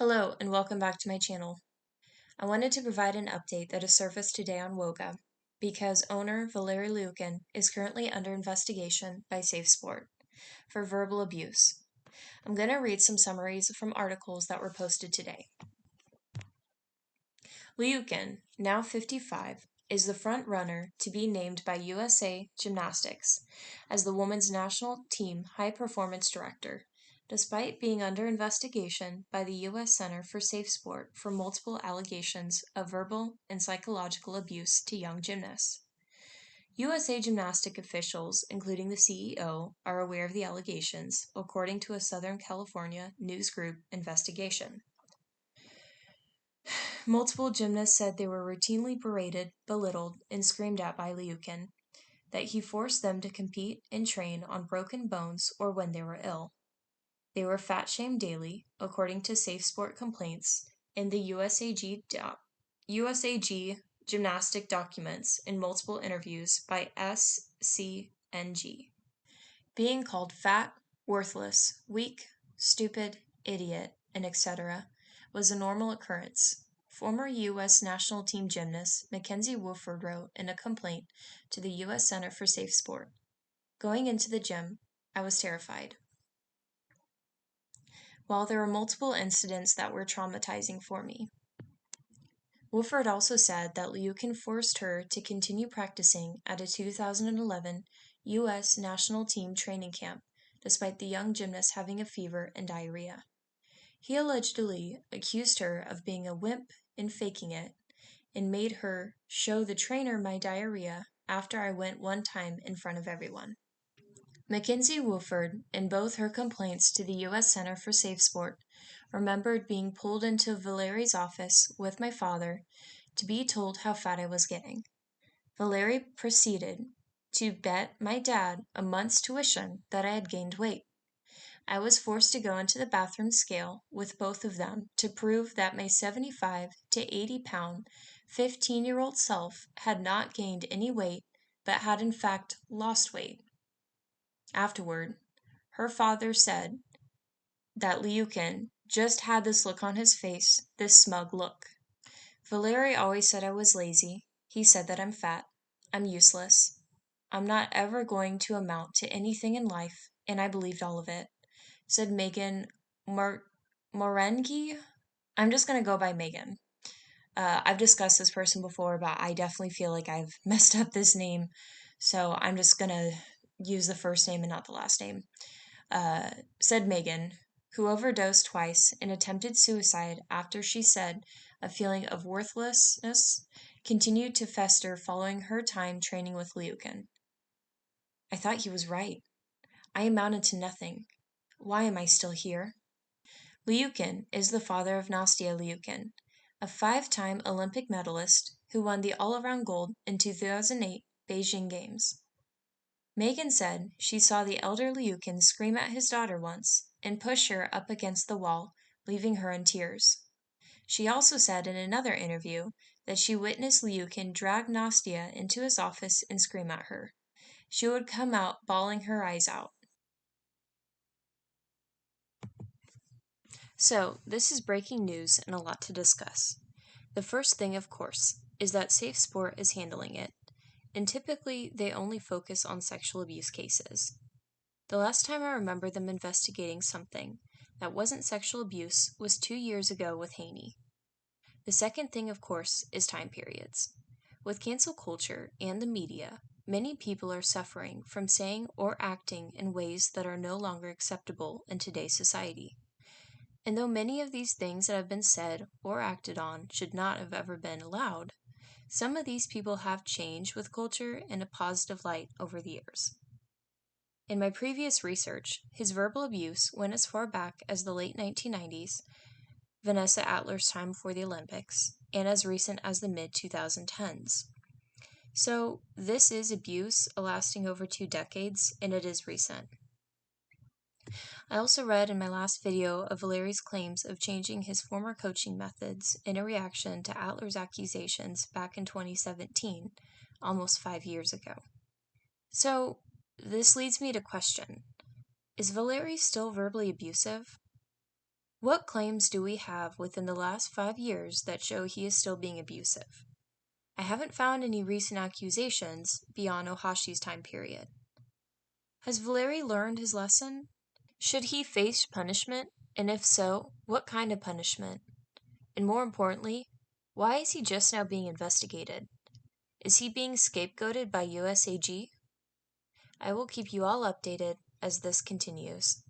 Hello and welcome back to my channel. I wanted to provide an update that has surfaced today on Woga because owner Valeri Liukin is currently under investigation by SafeSport for verbal abuse. I'm going to read some summaries from articles that were posted today. Liukin, now 55, is the front runner to be named by USA Gymnastics as the women's national team high performance director, despite being under investigation by the U.S. Center for SafeSport for multiple allegations of verbal and psychological abuse to young gymnasts. USA Gymnastic officials, including the CEO, are aware of the allegations, according to a Southern California news group investigation. Multiple gymnasts said they were routinely berated, belittled, and screamed at by Liukin, that he forced them to compete and train on broken bones or when they were ill. They were fat-shamed daily, according to SafeSport complaints in the USAG gymnastic documents in multiple interviews by SCNG. Being called fat, worthless, weak, stupid, idiot, and etc. was a normal occurrence. Former U.S. national team gymnast Mackenzie Wofford wrote in a complaint to the U.S. Center for SafeSport. Going into the gym, I was terrified. While there were multiple incidents that were traumatizing for me. Wofford also said that Liukin forced her to continue practicing at a 2011 U.S. national team training camp, despite the young gymnast having a fever and diarrhea. He allegedly accused her of being a wimp and faking it, and made her show the trainer my diarrhea after I went one time in front of everyone. Mackenzie Wofford, in both her complaints to the U.S. Center for SafeSport, remembered being pulled into Valeri's office with my father to be told how fat I was getting. Valeri proceeded to bet my dad a month's tuition that I had gained weight. I was forced to go into the bathroom scale with both of them to prove that my 75 to 80 pound 15-year-old self had not gained any weight but had in fact lost weight. Afterward, her father said that Liukin just had this look on his face, this smug look. Valeri always said I was lazy. He said that I'm fat. I'm useless. I'm not ever going to amount to anything in life, and I believed all of it, said Megan Morengi. I'm just going to go by Megan. I've discussed this person before, but I definitely feel like I've messed up this name, so I'm just going to use the first name and not the last name. Said Megan, who overdosed twice and attempted suicide after she said a feeling of worthlessness continued to fester following her time training with Liukin. I thought he was right. I amounted to nothing. Why am I still here? Liukin is the father of Nastia Liukin, a 5-time Olympic medalist who won the all-around gold in 2008 Beijing Games. Megan said she saw the elder Liukin scream at his daughter once and push her up against the wall, leaving her in tears. She also said in another interview that she witnessed Liukin drag Nastia into his office and scream at her. She would come out bawling her eyes out. So, this is breaking news and a lot to discuss. The first thing, of course, is that SafeSport is handling it, and typically they only focus on sexual abuse cases. The last time I remember them investigating something that wasn't sexual abuse was 2 years ago with Haney. The second thing, of course, is time periods. With cancel culture and the media, many people are suffering from saying or acting in ways that are no longer acceptable in today's society. And though many of these things that have been said or acted on should not have ever been allowed, some of these people have changed with culture in a positive light over the years. In my previous research, his verbal abuse went as far back as the late 1990s, Vanessa Adler's time before the Olympics, and as recent as the mid-2010s. So this is abuse lasting over 2 decades, and it is recent. I also read in my last video of Valeri's claims of changing his former coaching methods in a reaction to Adler's accusations back in 2017, almost 5 years ago. So, this leads me to question, is Valeri still verbally abusive? What claims do we have within the last 5 years that show he is still being abusive? I haven't found any recent accusations beyond Ohashi's time period. Has Valeri learned his lesson? Should he face punishment? And if so, what kind of punishment? And more importantly, why is he just now being investigated? Is he being scapegoated by USAG? I will keep you all updated as this continues.